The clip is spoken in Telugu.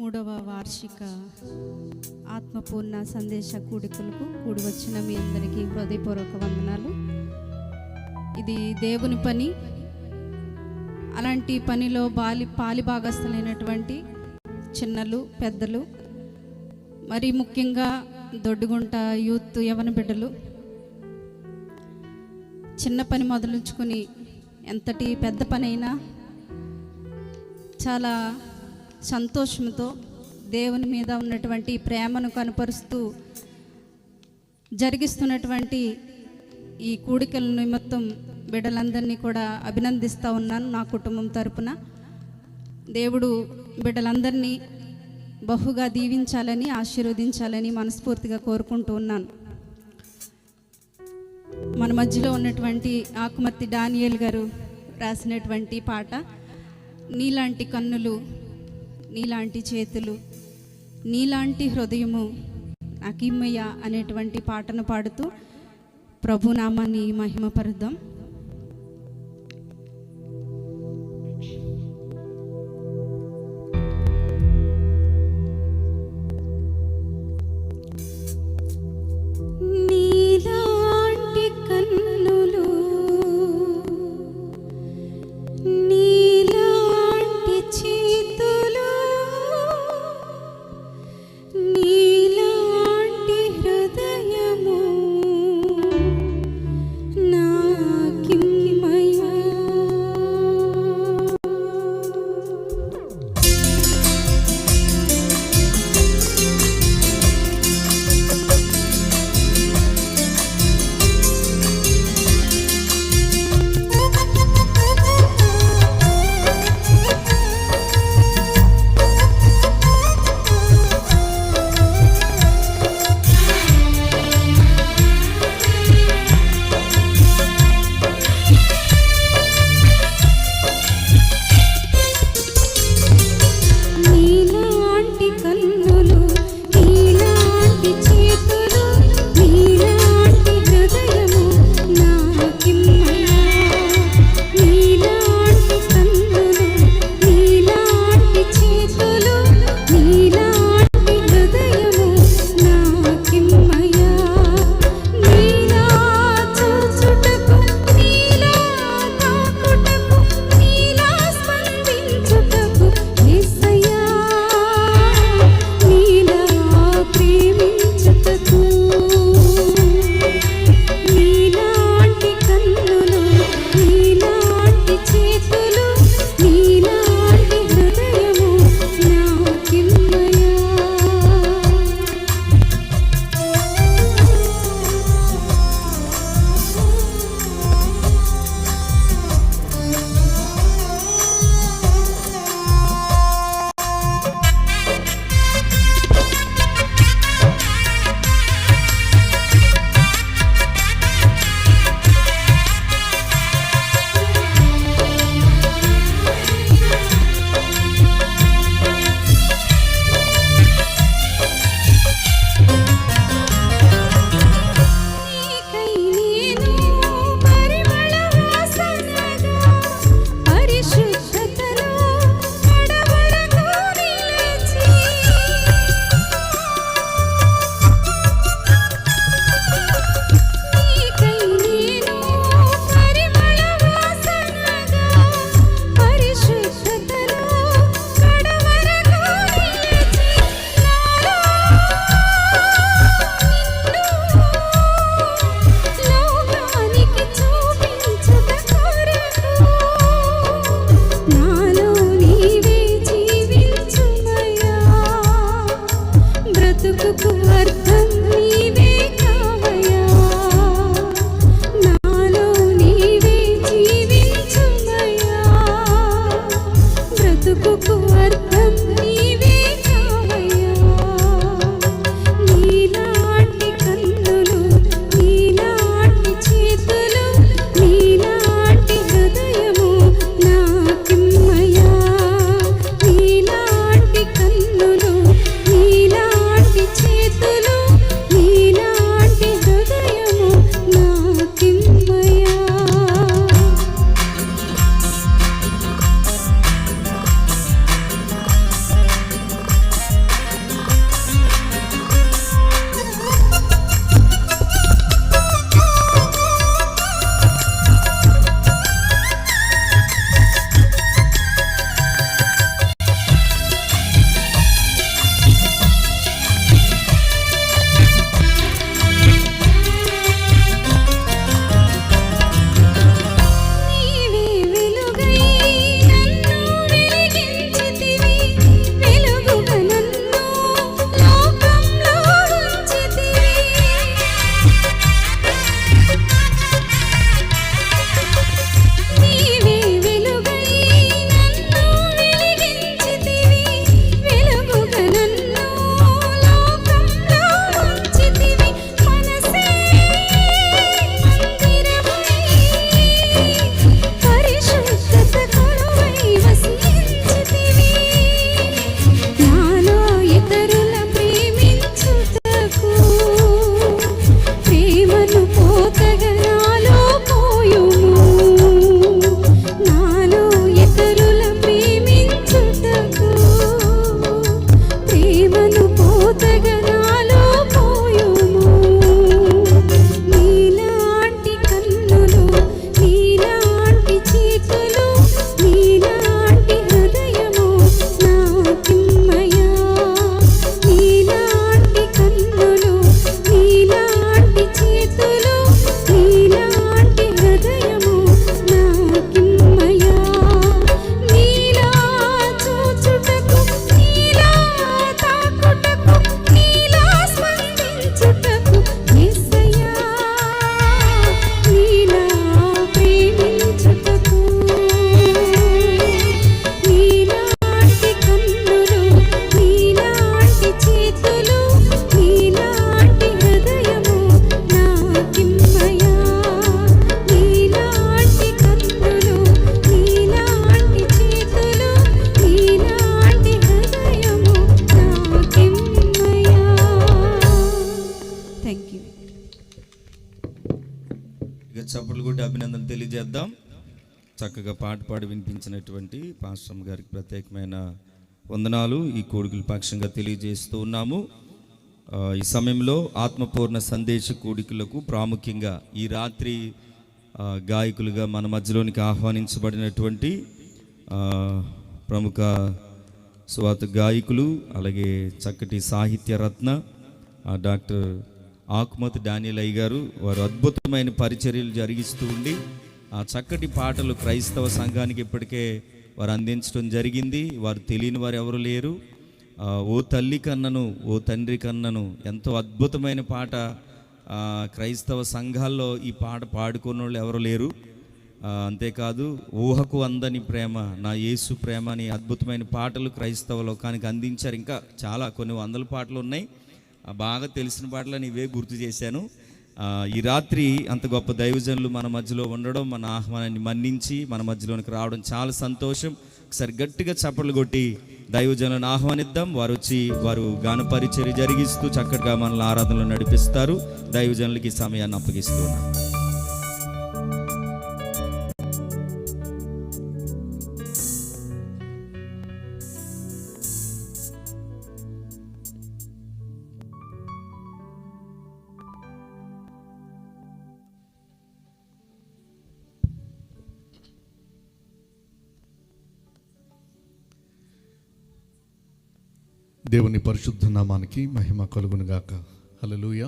మూడవ వార్షిక ఆత్మపూర్ణ సందేశ కూడికలకు కూడి వచ్చిన మీ అందరికీ హృదయపూర్వక వందనాలు. ఇది దేవుని పని. అలాంటి పనిలో పాలిభాగస్తులైనటువంటి చిన్నలు పెద్దలు, మరి ముఖ్యంగా దొడ్డుగుంట యూత్ యవన బిడ్డలు చిన్న పని మొదలుంచుకొని ఎంతటి పెద్ద పని అయినా చాలా సంతోషంతో దేవుని మీద ఉన్నటువంటి ప్రేమను కనపరుస్తూ జరిగిస్తున్నటువంటి ఈ కూడికల నిమిత్తం బిడ్డలందరినీ కూడా అభినందిస్తూ ఉన్నాను. నా కుటుంబం తరపున దేవుడు బిడ్డలందరినీ బహుగా దీవించాలని, ఆశీర్వదించాలని మనస్ఫూర్తిగా కోరుకుంటూ ఉన్నాను. మన మధ్యలో ఉన్నటువంటి ఆకుమర్తి డానియేల్ గారు రాసినటువంటి పాట నీలాంటి కన్నులు, నీలాంటి చేతులు, నీలాంటి హృదయము నాకిమ్మయ్య అనేటువంటి పాటను పాడుతూ ప్రభునామాన్ని మహిమపరుద్దాం. నా గట్టిగా చప్పట్లు కొట్టి అభినందనలు తెలియజేద్దాం. చక్కగా పాట పాడి వినిపించినటువంటి పాస్టర్ గారికి ప్రత్యేకమైన వందనాలు ఈ కూడికల పక్షంగా తెలియజేస్తూ ఉన్నాము. ఈ సమయంలో ఆత్మపూర్ణ సందేశ కూడికలకు ప్రాముఖ్యంగా ఈ రాత్రి గాయకులుగా మన మధ్యలోనికి ఆహ్వానించబడినటువంటి ప్రముఖ సువార్త గాయకులు, అలాగే చక్కటి సాహిత్య రత్న డాక్టర్ ఆకుమతి డానియల్ అయ్య గారు. వారు అద్భుతమైన పరిచర్యలు జరిగిస్తూ ఉండి ఆ చక్కటి పాటలు క్రైస్తవ సంఘానికి ఇప్పటికే వారు అందించడం జరిగింది. వారు తెలియని వారు ఎవరు లేరు. ఓ తల్లి కన్నను ఓ తండ్రి కన్నను ఎంతో అద్భుతమైన పాట. క్రైస్తవ సంఘాల్లో ఈ పాట పాడుకున్న వాళ్ళు ఎవరు లేరు. అంతేకాదు ఊహకు అందని ప్రేమ నా యేసు ప్రేమ అని అద్భుతమైన పాటలు క్రైస్తవ లోకానికి అందించారు. ఇంకా చాలా కొన్ని వందల పాటలు ఉన్నాయి. బాగా తెలిసిన పాటలని ఇవే గుర్తు చేశాను. ఈ రాత్రి అంత గొప్ప దైవజనులు మన మధ్యలో ఉండడం, మన ఆహ్వానాన్ని మన్నించి మన మధ్యలోనికి రావడం చాలా సంతోషం. ఒకసారి గట్టిగా చప్పట్లు కొట్టి దైవజనులను ఆహ్వానిద్దాం. వారు వచ్చి వారు గాన పరిచర్య జరిగిస్తూ చక్కగా మనల్ని ఆరాధనలు నడిపిస్తారు. దైవజనులకి ఈ సమయాన్ని అప్పగిస్తున్నాం. దేవుని పరిశుద్ధ నామానికి మహిమ కలుగును గాక. హల్లెలూయా.